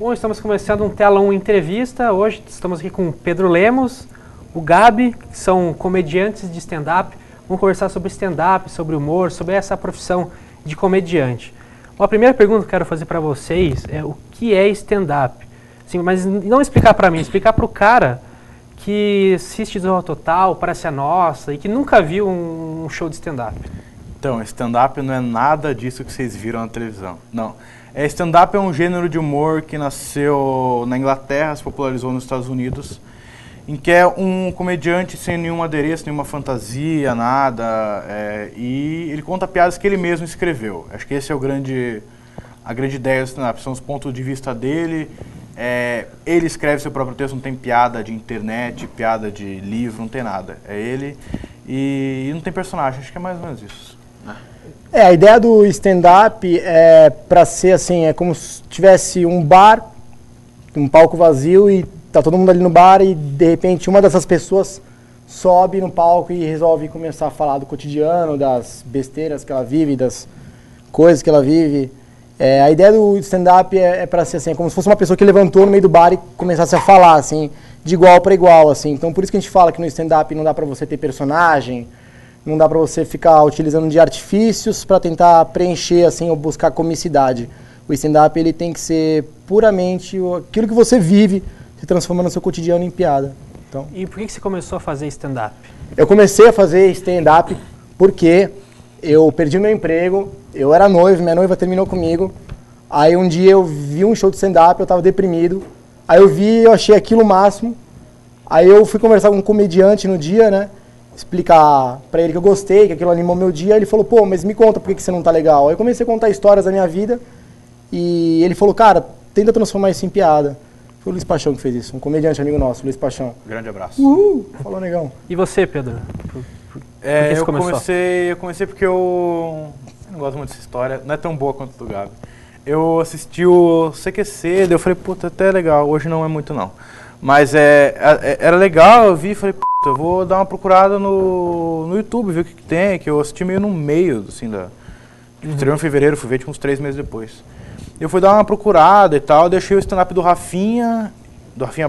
Bom, estamos começando um Tela 1 Entrevista. Hoje estamos aqui com o Pedro Lemos, o Gabi, que são comediantes de stand-up. Vamos conversar sobre stand-up, sobre humor, sobre essa profissão de comediante. Bom, a primeira pergunta que eu quero fazer para vocês é o que é stand-up? Sim, mas não explicar para mim, explicar para o cara que assiste Zorra Total, Praça é Nossa e que nunca viu um show de stand-up. Então, stand-up não é nada disso que vocês viram na televisão, não. Stand-up é um gênero de humor que nasceu na Inglaterra, se popularizou nos Estados Unidos, em que é um comediante sem nenhum adereço, nenhuma fantasia, nada, e ele conta piadas que ele mesmo escreveu. Acho que esse é a grande ideia do stand-up, são os pontos de vista dele. Ele escreve seu próprio texto, não tem piada de internet, piada de livro, não tem nada. É ele e não tem personagem, acho que é mais ou menos isso. A ideia do stand-up é para ser assim, é como se tivesse um bar, um palco vazio e tá todo mundo ali no bar e de repente uma dessas pessoas sobe no palco e resolve começar a falar do cotidiano, das besteiras que ela vive, das coisas que ela vive. A ideia do stand-up é para ser assim, é como se fosse uma pessoa que levantou no meio do bar e começasse a falar assim, de igual para igual, assim. Então por isso que a gente fala que no stand-up não dá para você ter personagem, não dá para você ficar utilizando de artifícios para tentar preencher assim ou buscar comicidade. O stand-up ele tem que ser puramente aquilo que você vive, se transformando no seu cotidiano em piada. Então, E por que você começou a fazer stand-up? eu comecei a fazer stand-up porque eu perdi meu emprego, eu era noivo, minha noiva terminou comigo. Aí um dia eu vi um show de stand-up, eu estava deprimido. Aí eu achei aquilo o máximo. Aí eu fui conversar com um comediante no dia, né? Explicar pra ele que eu gostei, que aquilo animou meu dia. Ele falou, pô, mas me conta por que você não tá legal. Aí eu comecei a contar histórias da minha vida e ele falou, cara, tenta transformar isso em piada. Foi o Luiz Paixão que fez isso, um comediante amigo nosso, Luiz Paixão. Grande abraço. Falou, negão. E você, Pedro? Por que você começou? Eu comecei porque eu não gosto muito dessa história, não é tão boa quanto do Gabi. Eu assisti o CQC, daí eu falei, puta, até legal, hoje não é muito não. Mas era legal, eu vi e falei, puta, eu vou dar uma procurada no YouTube, ver o que tem, que eu assisti meio no meio, assim, estreou em fevereiro, fui ver tipo uns 3 meses depois. Eu fui dar uma procurada e tal, deixei o stand-up do Rafinha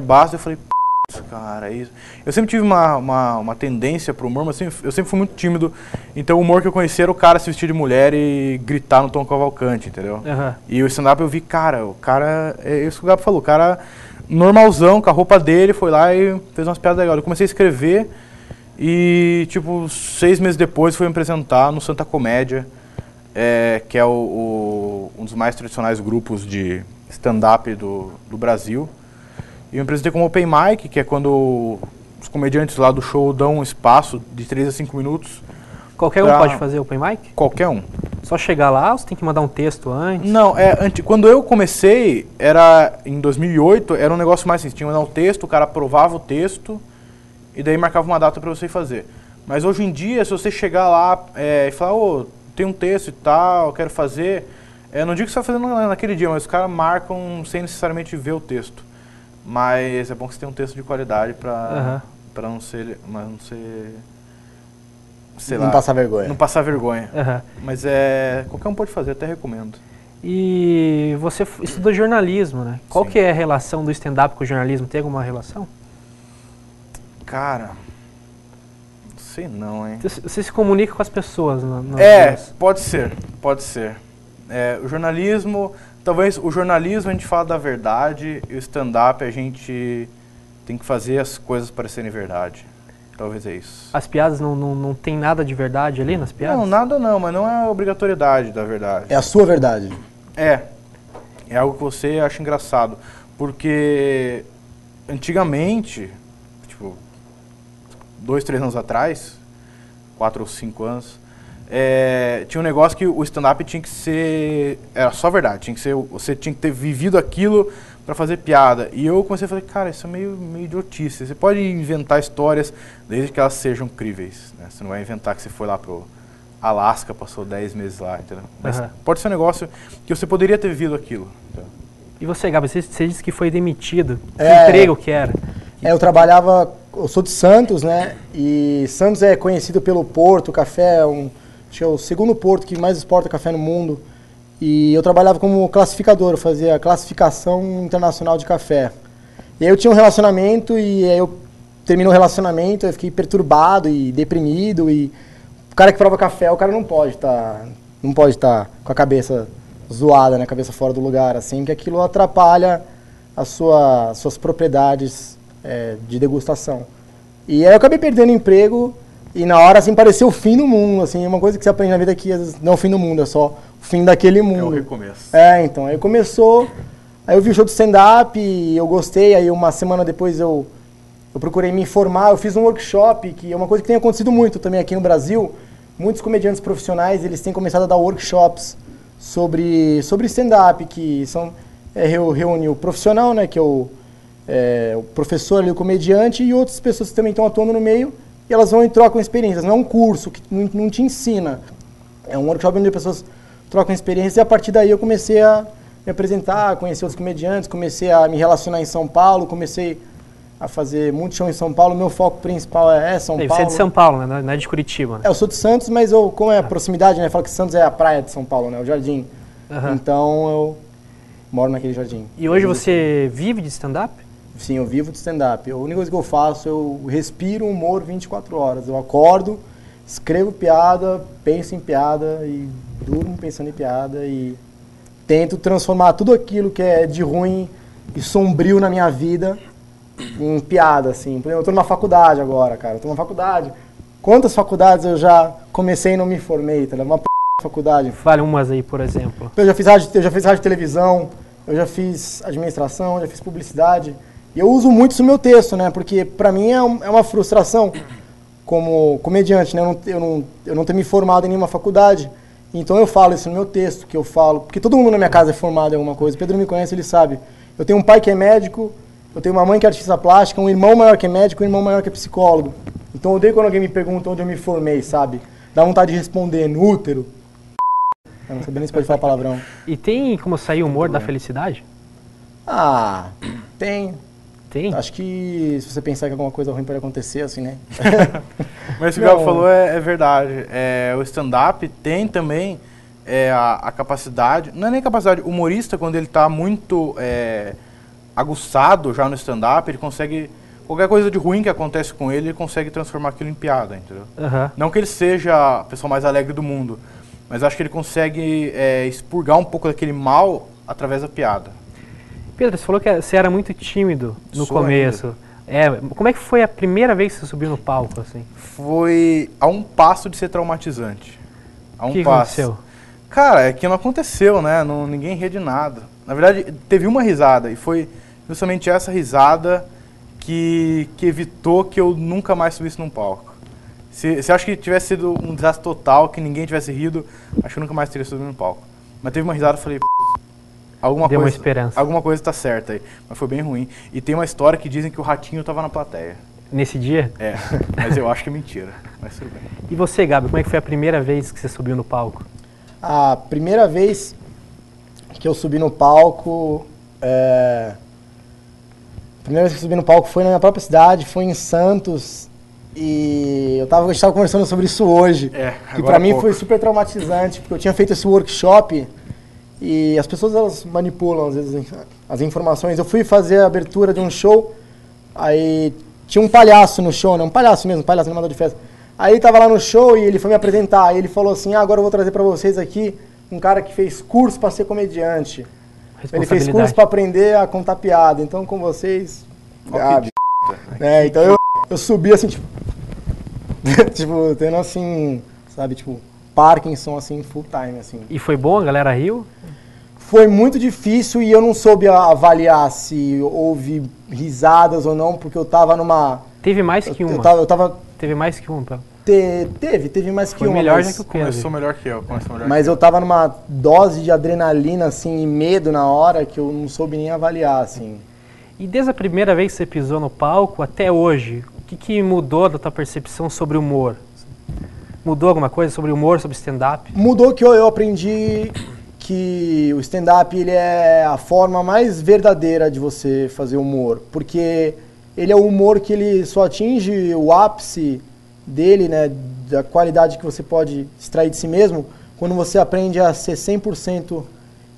Bastos, eu falei, putz, cara, é isso. Eu sempre tive uma tendência pro humor, mas eu sempre fui muito tímido, então o humor que eu conheci era o cara se vestir de mulher e gritar no Tom Cavalcante, entendeu? Uhum. E o stand-up eu vi, o cara, é isso que o Gabi falou, o cara normalzão, com a roupa dele, foi lá e fez umas piadas legais. Eu comecei a escrever e, tipo, 6 meses depois fui me apresentar no Santa Comédia, que é um dos mais tradicionais grupos de stand-up do Brasil. E eu me apresentei como open mic, que é quando os comediantes lá do show dão um espaço de 3 a 5 minutos. Qualquer um pode fazer open mic? Qualquer um. Só chegar lá ou você tem que mandar um texto antes? Não, quando eu comecei, em 2008, era um negócio mais assim, você tinha que mandar um texto, o cara aprovava o texto e daí marcava uma data para você fazer. Mas hoje em dia, se você chegar lá e falar, tem um texto e tal, eu quero fazer, não digo que você vai fazer naquele dia, mas os caras marcam sem necessariamente ver o texto. Mas é bom que você tenha um texto de qualidade para não ser... sei lá, Não passar vergonha. Não passar vergonha. Uhum. Mas qualquer um pode fazer, até recomendo. E você estudou jornalismo, né? Qual Sim. que é a relação do stand-up com o jornalismo? Tem alguma relação? Cara, não sei não, hein? Você se comunica com as pessoas? Pode ser. O jornalismo, talvez o jornalismo a gente fala da verdade e o stand-up a gente tem que fazer as coisas parecerem verdade. Talvez é isso. As piadas não tem nada de verdade ali nas piadas? Não, nada não, mas não é a obrigatoriedade da verdade. É a sua verdade. É algo que você acha engraçado. Porque antigamente, tipo, 2, 3 anos atrás, 4 ou 5 anos, tinha um negócio que o stand-up tinha que ser... Era só verdade, você tinha que ter vivido aquilo para fazer piada. E eu comecei a falar, cara, isso é meio idiotice. Você pode inventar histórias desde que elas sejam críveis, né? Você não vai inventar que você foi lá pro Alasca, passou 10 meses lá, entendeu? Mas pode ser um negócio que você poderia ter vivido aquilo. Entendeu? E você, Gabi, você disse que foi demitido. Que emprego que era? Eu sou de Santos, né? E Santos é conhecido pelo Porto, o café acho que é o segundo porto que mais exporta café no mundo. E eu trabalhava como classificador, eu fazia classificação internacional de café. E aí eu tinha um relacionamento e aí eu terminou o relacionamento, eu fiquei perturbado e deprimido. E o cara que prova café, o cara não pode estar com a cabeça zoada, né, a cabeça fora do lugar, assim, que aquilo atrapalha as suas propriedades de degustação. E aí eu acabei perdendo o emprego e na hora, assim, pareceu o fim do mundo, assim, uma coisa que você aprende na vida que às vezes não é o fim do mundo, é só o fim daquele mundo. É o recomeço. Então, aí começou, aí eu vi o show de stand-up e eu gostei, aí uma semana depois eu procurei me informar, eu fiz um workshop, que é uma coisa que tem acontecido muito também aqui no Brasil. Muitos comediantes profissionais, eles têm começado a dar workshops sobre stand-up, que são, reúne o profissional, né, que é o professor ali, o comediante, e outras pessoas que também estão atuando no meio, e elas vão e trocam experiências. Não é um curso que não te ensina, é um workshop onde as pessoas trocam experiências, e a partir daí eu comecei a me apresentar, conhecer outros comediantes, comecei a me relacionar em São Paulo, comecei a fazer muito show em São Paulo. Meu foco principal é São Paulo. Você é de São Paulo, né? Não é de Curitiba, né? Eu sou de Santos, mas como é a proximidade, né? Falo que Santos é a praia de São Paulo, né? O Jardim. Então eu moro naquele jardim. E hoje você vive de stand-up? Sim, eu vivo de stand-up. A única coisa que eu faço, eu respiro humor 24 horas. Eu acordo, escrevo piada, penso em piada e durmo pensando em piada e tento transformar tudo aquilo que é de ruim e sombrio na minha vida em piada, assim. Por exemplo, eu tô numa faculdade agora, cara. Eu tô numa faculdade. Quantas faculdades eu já comecei e não me formei, tá? Uma faculdade. Fale umas aí, por exemplo. Eu já fiz rádio e televisão, eu já fiz administração, já fiz publicidade. E eu uso muito isso no meu texto, né? Porque pra mim é uma frustração como comediante, né? Eu não ter me formado em nenhuma faculdade. Então eu falo isso no meu texto, que eu falo... Porque todo mundo na minha casa é formado em alguma coisa. O Pedro me conhece, ele sabe. Eu tenho um pai que é médico, eu tenho uma mãe que é artista plástica, um irmão maior que é médico, um irmão maior que é psicólogo. Então eu odeio quando alguém me pergunta onde eu me formei, sabe? Dá vontade de responder, no útero. Eu não sabia nem se pode falar palavrão. E tem como sair o humor da felicidade? Ah, tem. Tem? Acho que se você pensar que alguma coisa ruim pode acontecer, assim, né? Mas o que o Gabo falou é verdade. O stand-up tem também a capacidade, não é nem capacidade, o humorista, quando ele está muito aguçado já no stand-up, ele consegue, qualquer coisa de ruim que acontece com ele, ele consegue transformar aquilo em piada, entendeu? Não que ele seja a pessoa mais alegre do mundo, mas acho que ele consegue expurgar um pouco daquele mal através da piada. Pedro, você falou que você era muito tímido no começo. Como é que foi a primeira vez que você subiu no palco, assim? Foi a um passo de ser traumatizante. O que aconteceu? Cara, é que não aconteceu, né? Ninguém ria de nada. Na verdade, teve uma risada, e foi justamente essa risada que evitou que eu nunca mais subisse num palco. Se acha que tivesse sido um desastre total, que ninguém tivesse rido, acho que eu nunca mais teria subido num palco. Mas teve uma risada e falei... Deu uma esperança. Alguma coisa tá certa aí, mas foi bem ruim. E tem uma história que dizem que o Ratinho tava na plateia. Nesse dia? Mas eu acho que é mentira, mas tudo bem. E você, Gabi, como é que foi a primeira vez que você subiu no palco? A primeira vez que eu subi no palco, a primeira vez que eu subi no palco foi na minha própria cidade, foi em Santos. E a gente estava conversando sobre isso hoje. Que pra mim foi super traumatizante, porque eu tinha feito esse workshop. E as pessoas, elas manipulam, às vezes, as informações. Eu fui fazer a abertura de um show, aí tinha um palhaço no show, né? Um palhaço mesmo, um palhaço animador de festa. Aí ele tava lá no show e ele foi me apresentar. Aí ele falou assim, agora eu vou trazer pra vocês aqui um cara que fez curso pra ser comediante. Ele fez curso pra aprender a contar piada. Então, com vocês, Gabi. Então eu subi assim, tipo... tipo, tendo assim, sabe, tipo... Parkinson, assim, full time, assim. E foi bom? A galera riu? Foi muito difícil e eu não soube avaliar se houve risadas ou não, porque eu tava numa... Teve mais que uma? Eu tava... Teve mais que uma? Teve mais que uma. Foi melhor já que o Pedro. Começou melhor que eu. Mas eu tava numa dose de adrenalina, assim, e medo na hora que eu não soube nem avaliar, assim. E desde a primeira vez que você pisou no palco até hoje, o que mudou da tua percepção sobre o humor? Mudou alguma coisa sobre humor, sobre stand-up? Mudou que eu aprendi que o stand-up ele é a forma mais verdadeira de você fazer humor. Porque ele é o humor que ele só atinge o ápice dele, né, da qualidade que você pode extrair de si mesmo, quando você aprende a ser 100%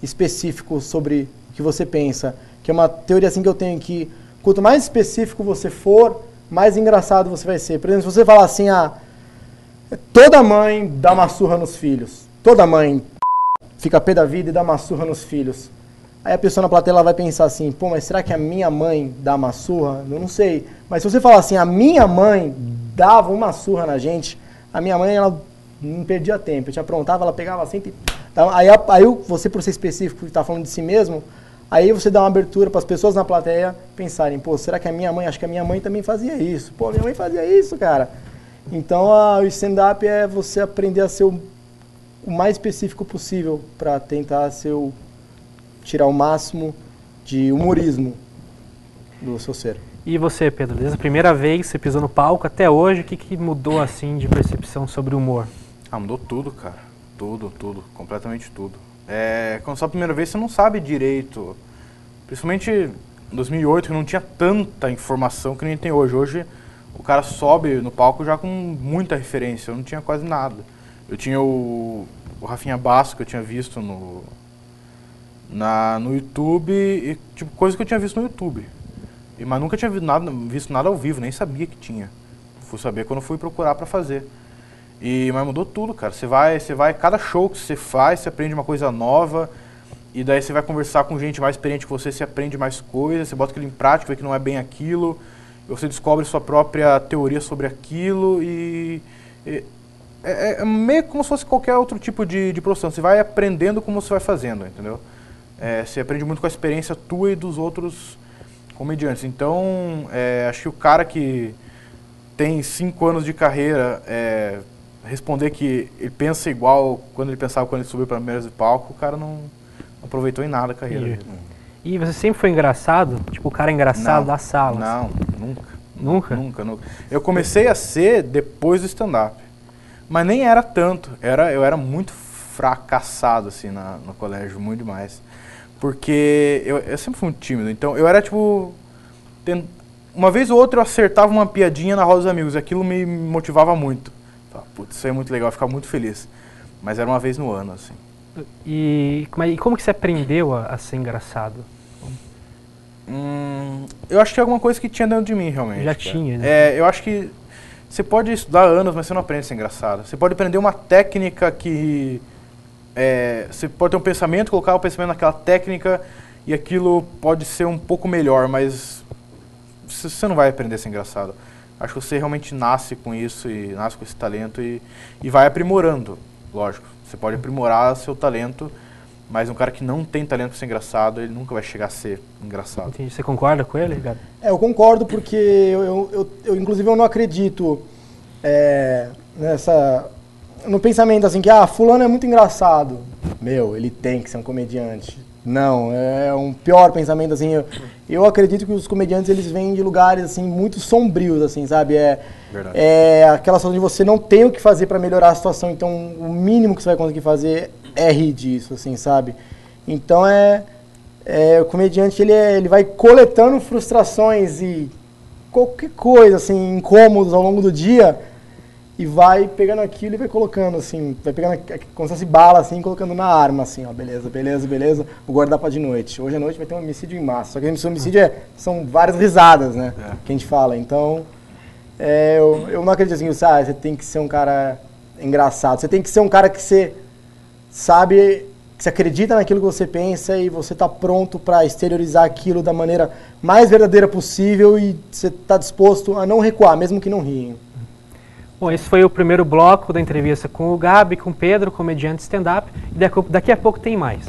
específico sobre o que você pensa. Que é uma teoria assim que eu tenho que quanto mais específico você for, mais engraçado você vai ser. Por exemplo, se você falar assim, toda mãe dá uma surra nos filhos. Toda mãe fica pé da vida e dá uma surra nos filhos. Aí a pessoa na plateia ela vai pensar assim, pô, mas será que a minha mãe dá uma surra? Eu não sei. Mas se você falar assim, a minha mãe dava uma surra na gente, a minha mãe, ela não perdia tempo. Eu te aprontava, ela pegava assim, aí você, por ser específico, está falando de si mesmo, aí você dá uma abertura para as pessoas na plateia pensarem, pô, será que a minha mãe, acho que a minha mãe também fazia isso. Pô, minha mãe fazia isso, cara. Então, o stand-up é você aprender a ser o mais específico possível para tentar tirar o máximo de humorismo do seu ser. E você, Pedro, desde a primeira vez que você pisou no palco até hoje, o que mudou assim de percepção sobre o humor? Mudou tudo, cara. Tudo, completamente tudo. Quando só a primeira vez você não sabe direito, principalmente em 2008, que não tinha tanta informação que nem tem hoje. Hoje o cara sobe no palco já com muita referência, eu não tinha quase nada. Eu tinha o Rafinha Basso, que eu tinha visto no YouTube, e, tipo, coisa que eu tinha visto no YouTube. Mas nunca tinha visto nada ao vivo, nem sabia que tinha. Fui saber quando fui procurar pra fazer. Mas mudou tudo, cara. Você vai, cada show que você faz, você aprende uma coisa nova, e daí você vai conversar com gente mais experiente que você aprende mais coisas, você bota aquilo em prática, vê que não é bem aquilo, você descobre sua própria teoria sobre aquilo, é meio como se fosse qualquer outro tipo de profissão. Você vai aprendendo como você vai fazendo, entendeu? Você aprende muito com a experiência tua e dos outros comediantes. Então, acho que o cara que tem 5 anos de carreira, responder que ele pensa igual quando ele pensava quando ele subiu para primeiras de palco, o cara não aproveitou em nada a carreira dele. E você sempre foi engraçado? Tipo, o cara engraçado da sala? Não, nunca. Nunca? Nunca. Eu comecei a ser depois do stand-up. Mas nem era tanto. Eu era muito fracassado, assim, no colégio, muito demais. Porque eu sempre fui muito tímido. Então, eu era, tipo... Uma vez ou outra eu acertava uma piadinha na roda dos amigos. E aquilo me motivava muito. Putz, isso aí é muito legal, eu ficava muito feliz. Mas era uma vez no ano, assim. E como que você aprendeu a ser engraçado? Eu acho que é alguma coisa que tinha dentro de mim, realmente. Já tinha, né? Eu acho que você pode estudar anos, mas você não aprende a ser engraçado. Você pode aprender uma técnica que... você pode ter um pensamento, colocar o pensamento naquela técnica e aquilo pode ser um pouco melhor, mas você não vai aprender a ser engraçado. Acho que você realmente nasce com isso e nasce com esse talento e vai aprimorando, lógico. Você pode aprimorar seu talento, mas um cara que não tem talento para ser engraçado, ele nunca vai chegar a ser engraçado. Entendi. Você concorda com ele, Gabi? Eu concordo porque eu inclusive, eu não acredito no pensamento assim que, fulano é muito engraçado. Ele tem que ser um comediante. Não, é um pior pensamento, assim. Eu acredito que os comediantes, eles vêm de lugares, assim, muito sombrios, assim, sabe? Verdade. Aquela situação de você não tem o que fazer para melhorar a situação, então o mínimo que você vai conseguir fazer é rir disso, assim, sabe? Então, o comediante, ele vai coletando frustrações e qualquer coisa, assim, incômodos ao longo do dia, e vai pegando aquilo e vai colocando, assim, vai pegando como se fosse bala, assim, colocando na arma, assim, beleza, vou guardar pra de noite. Hoje à noite vai ter um homicídio em massa, só que esse homicídio são várias risadas, né, que a gente fala. Então, eu não acredito assim, você tem que ser um cara engraçado, você tem que ser um cara que você sabe, que você acredita naquilo que você pensa e você tá pronto pra exteriorizar aquilo da maneira mais verdadeira possível e você tá disposto a não recuar, mesmo que não riem. Bom, esse foi o primeiro bloco da entrevista com o Gabi, com o Pedro, comediante stand-up, e daqui a pouco tem mais.